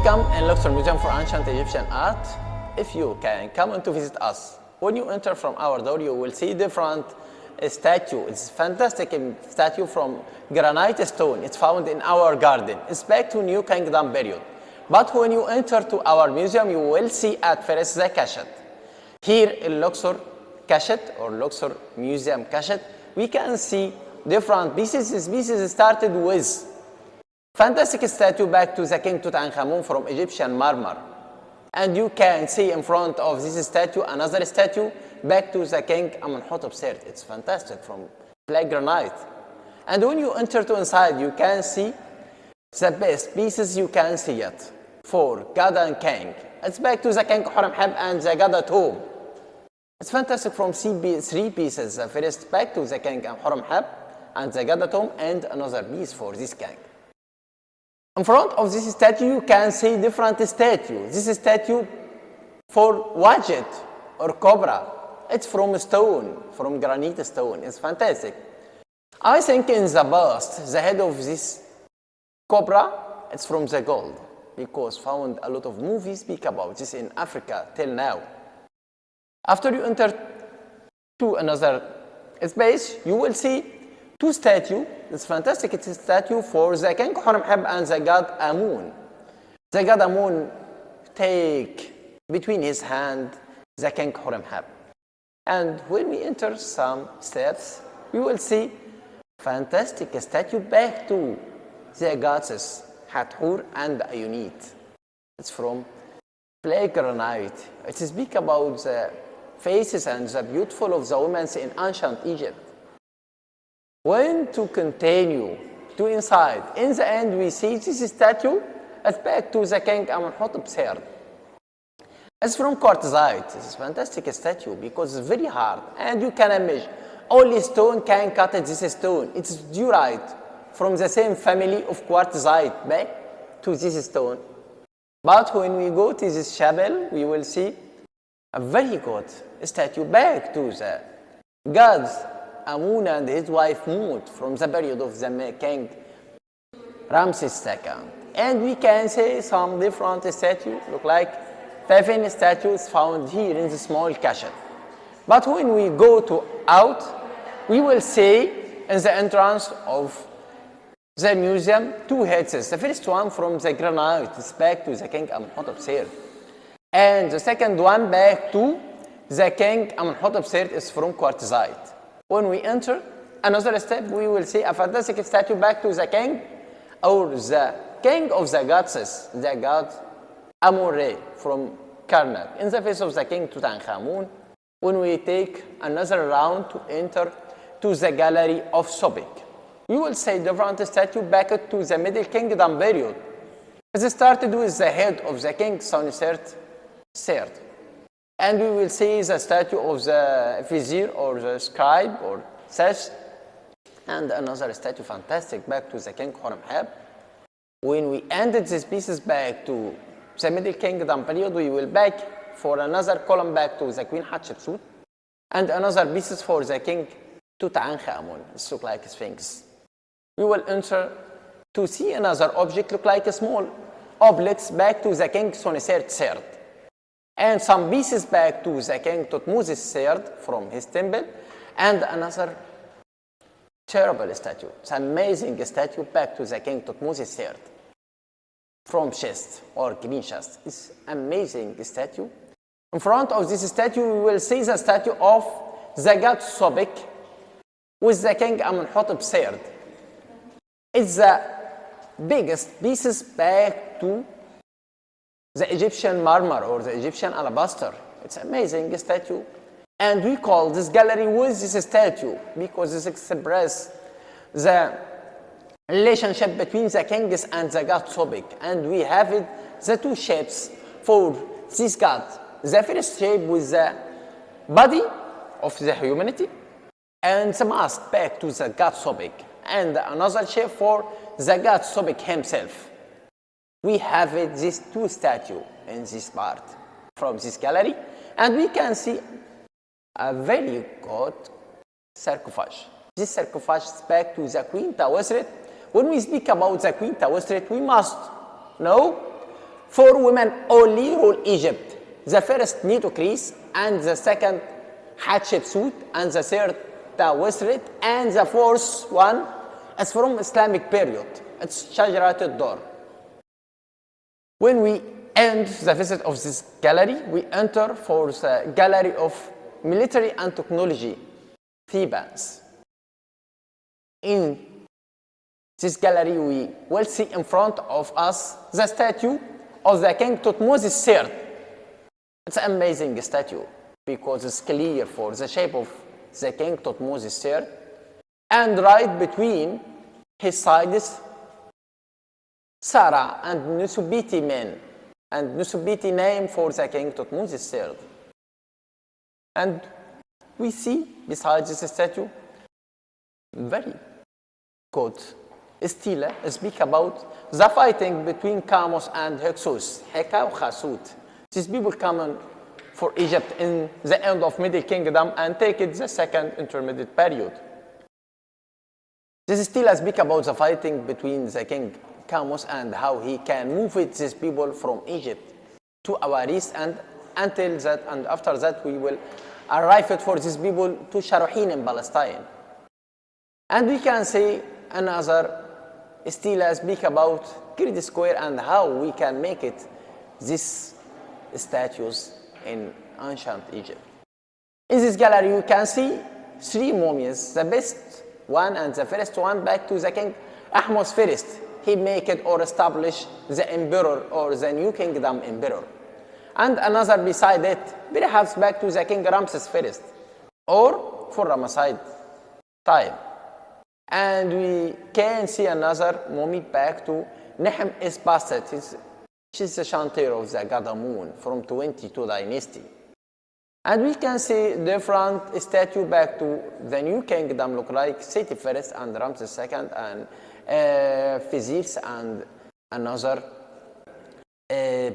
Welcome in Luxor Museum for Ancient Egyptian Art. If you can come in to visit us, when you enter from our door, you will see different statue. It's fantastic statue from granite stone. It's found in our garden. It's back to New Kingdom period. But when you enter to our museum, you will see at first the cachet. Here in Luxor cachet or Luxor Museum cachet, we can see different pieces. These pieces started with fantastic statue back to the King Tutankhamun from Egyptian marmar. And you can see in front of this statue another statue back to the King Amen-Hotep III. It's fantastic from black granite. And when you enter to inside, you can see the best pieces you can see yet for God and King. It's back to the King Horemheb and the God at home. It's fantastic from three pieces. The first back to the King Horemheb and the God at home, and another piece for this king. In front of this statue, you can see different statues. This statue for Wajid or Cobra. It's from stone, from granite stone. It's fantastic. I think in the past, the head of this Cobra, it's from the gold, because found a lot of movies speak about this in Africa till now. After you enter to another space, you will see two statues. It's fantastic. It's a statue for the King Horemheb and the god Amun. The god Amun take between his hand the King Horemheb. And when we enter some steps, we will see fantastic statue back to the goddesses Hathor and Ayunit. It's from black granite. It speaks about the faces and the beautiful of the women in ancient Egypt. When to continue to inside, in the end we see this statue as back to the King Amen-Hotep III. It's from quartzite. It's a fantastic statue because it's very hard and you can imagine only stone can cut this stone. It's diorite from the same family of quartzite back to this stone. But when we go to this chapel, we will see a very good statue back to the gods Amun and his wife Mut from the period of the King Ramses II. And we can see some different statues, look like 7 statues found here in the small cachet. But when we go to out, we will see in the entrance of the museum 2 heads. The first one from the granite is back to the King Amen-Hotep III. And the second one back to the King Amen-Hotep III is from quartzite. When we enter another step, we will see a fantastic statue back to the king, or the king of the goddesses, the god Amun-Re from Karnak, in the face of the King Tutankhamun. When we take another round to enter to the gallery of Sobek, we will see different statue back to the Middle Kingdom period. It started with the head of the King Senusert III. And we will see the statue of the Visir or the scribe or sash, and another statue fantastic back to the King Horemheb. When we ended these pieces back to the Middle Kingdom period, we will back for another column back to the Queen Hatshepsut, and another pieces for the King Tutankhamun. It looks like a sphinx. We will enter to see another object look like a small objects back to the King Senusert III. And some pieces back to the King Thutmose III from his temple, and another terrible statue. It's an amazing statue back to the King Thutmose III from chest or green chest. It's amazing statue. In front of this statue, we will see the statue of the god Sobek with the King Amen-Hotep III. It's the biggest pieces back to the Egyptian marmar or the Egyptian alabaster. It's an amazing statue. And we call this gallery with this statue because it expresses the relationship between the kings and the god Sobek. And we have it, the 2 shapes for this god. The first shape with the body of the humanity and the mask back to the god Sobek. And another shape for the god Sobek himself. We have these 2 statues in this part from this gallery, and we can see a very good sarcophage. This sarcophage is back to the Queen Tawasret. When we speak about the Queen Tawasret, we must know 4 women only rule Egypt. The first Nitocris, and the second Hatshepsut, and the third Tawesret, and the fourth one is from Islamic period. It's Shajarat al-Dor. When we end the visit of this gallery, we enter for the gallery of military and technology, Thebans. In this gallery, we will see in front of us the statue of the King Thutmose III. It's an amazing statue because it's clear for the shape of the King Thutmose III, and right between his sides, Sarah and Nusubiti men, and Nusubiti name for the King Thutmose III. And we see besides this statue very good stele speak about the fighting between Kamos and Hyksos, Heka or Khasut. These people come for Egypt in the end of Middle Kingdom and take it the second intermediate period. This stele speak about the fighting between the king Kamos and how he can move with these people from Egypt to our east, and until that, and after that we will arrive it for these people to Sharuhin in Palestine. And we can see another stele speak about Grid Square and how we can make it these statues in ancient Egypt. In this gallery you can see 3 mummies, the best one and the first one back to the king Ahmose first. He make it or establish the emperor or the new kingdom emperor. And another beside it, perhaps back to the king Ramses first or for Ramesside time. And we can see another mummy back to Nehem Esbaset, which is the chanter of the god Amun from 22 dynasty. And we can see different statue back to the new kingdom look like Seti first and Ramses second and Vizirs and another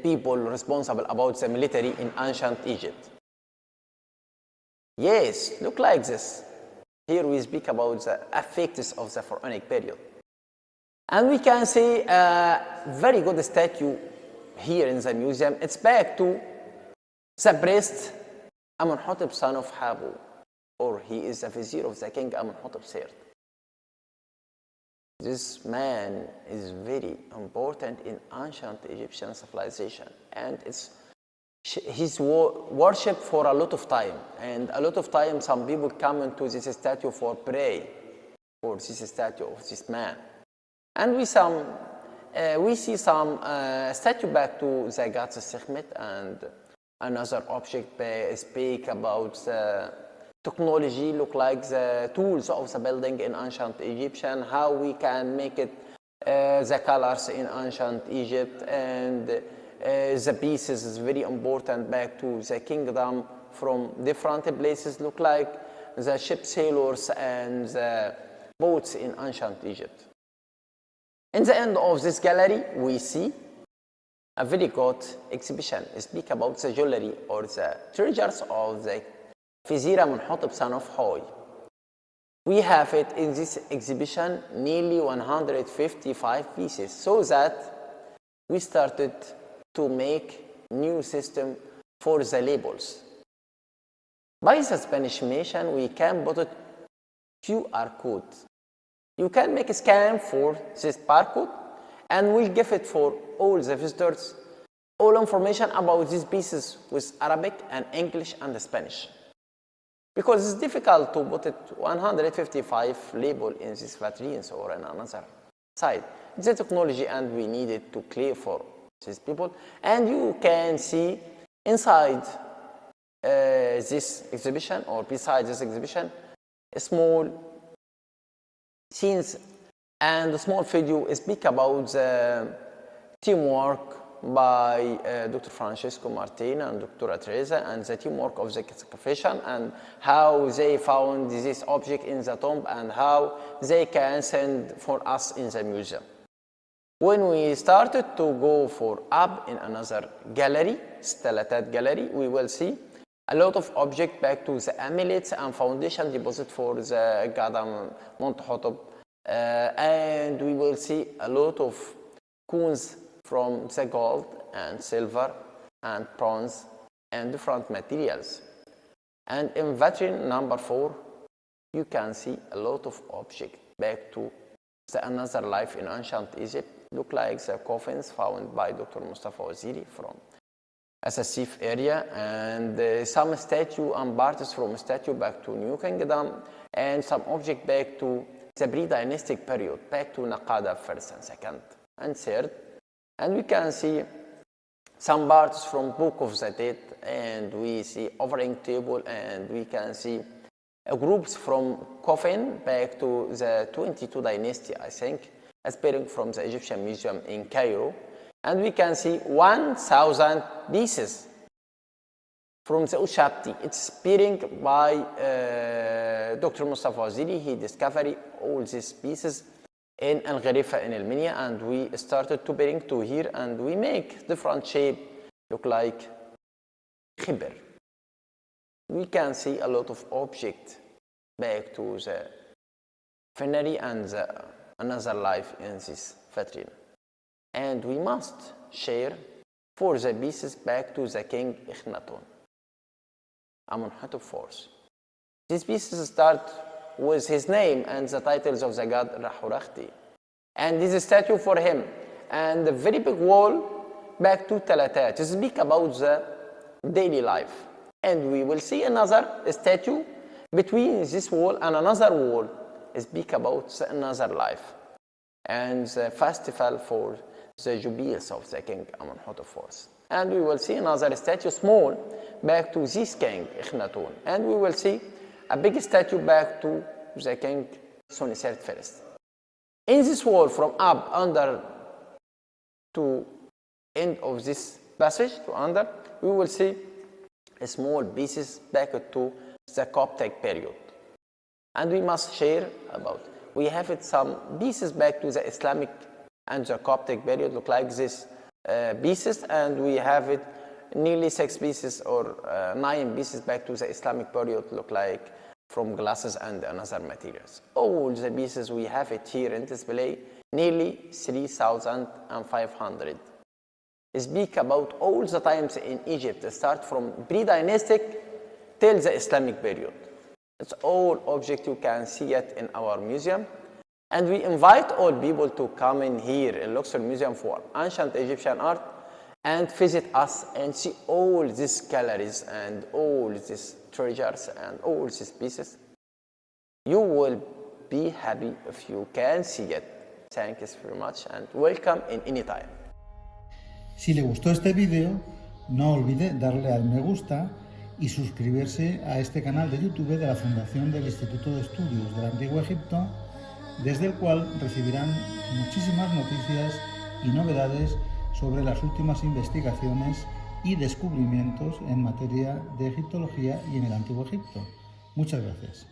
people responsible about the military in ancient Egypt. Yes, look like this. Here we speak about the effects of the pharaonic period. And we can see a very good statue here in the museum. It's back to the priest Amen-Hotep, son of Habu, or he is the vizier of the king Amen-Hotep III. This man is very important in ancient Egyptian civilization, and he's worshipped for a lot of time. And a lot of time, some people come into this statue for pray for this statue of this man. And we see some statue back to the gods Sekhmet, and another object speak about the technology, look like the tools of the building in ancient Egyptian, how we can make it the colors in ancient Egypt, and the pieces is very important back to the kingdom from different places, look like the ship sailors and the boats in ancient Egypt. In the end of this gallery, we see a very good exhibition. Speak about the jewelry or the treasures of the Vizier Amen-Hotep, son of Hoy. We have it in this exhibition nearly 155 pieces, so that we started to make new system for the labels. By the Spanish mission, we can put a QR code. You can make a scan for this barcode, and we'll give it for all the visitors all information about these pieces with Arabic and English and Spanish. Because it's difficult to put it 155 label in these vitrines or in another side. It's a technology, and we need it to clear for these people. And you can see inside this exhibition or beside this exhibition a small scenes and a small video speak about the teamwork by Dr. Francesco Martina and Dr. Teresa and the teamwork of the excavation, and how they found this object in the tomb and how they can send for us in the museum. When we started to go for up in another gallery, Stelatat gallery, we will see a lot of objects back to the amulets and foundation deposit for the god Amen-Hotep, and we will see a lot of coins from the gold and silver and bronze and different materials. And in vitrine number 4, you can see a lot of objects back to the another life in ancient Egypt, look like the coffins found by Dr. Mustafa Waziri from Asasif area, and some statue and parts from statue back to New Kingdom, and some object back to the pre-dynastic period, back to Naqada 1st and 2nd and 3rd. And we can see some parts from Book of the Dead, and we see offering table, and we can see groups from coffin back to the 22 dynasty, I think, appearing from the Egyptian Museum in Cairo. And we can see 1,000 pieces from the Ushabti. It's appearing by Dr. Mustafa Waziri. He discovered all these pieces in Al-Gharifa in Almenia, and we started to bring to here, and we make different shape, look like khibr. We can see a lot of objects back to the funerary and another life in this vitrine. And we must share for the pieces back to the king Akhenaton, Amen-Hotep IV. These pieces start with his name and the titles of the god Rahurakhti. And this is a statue for him. And the very big wall back to Talatat to speak about the daily life. And we will see another statue between this wall and another wall speak about another life. And the festival for the jubilees of the king Amen-Hotep IV. And we will see another statue small back to this king Akhenaton. And we will see a big statue back to the king Senusert I. In this wall from up under to end of this passage to under, we will see small pieces back to the Coptic period. And we must share about, we have it some pieces back to the Islamic and the Coptic period, look like this pieces, and we have it nearly 6 pieces or 9 pieces back to the Islamic period, look like from glasses and another materials. All the pieces we have it here in display, nearly 3,500. Speak about all the times in Egypt, start from pre-dynastic till the Islamic period. It's all object you can see it in our museum. And we invite all people to come in here in Luxor Museum for Ancient Egyptian Art and visit us and see all these galleries and all these treasures and all these pieces. You will be happy if you can see it. Thank you very much and welcome in any time. Si le gustó este vídeo, no olvide darle al me gusta y suscribirse a este canal de YouTube de la Fundación del Instituto de Estudios del Antiguo Egipto, desde el cual recibirán muchísimas noticias y novedades sobre las últimas investigaciones y descubrimientos en materia de egiptología y en el Antiguo Egipto. Muchas gracias.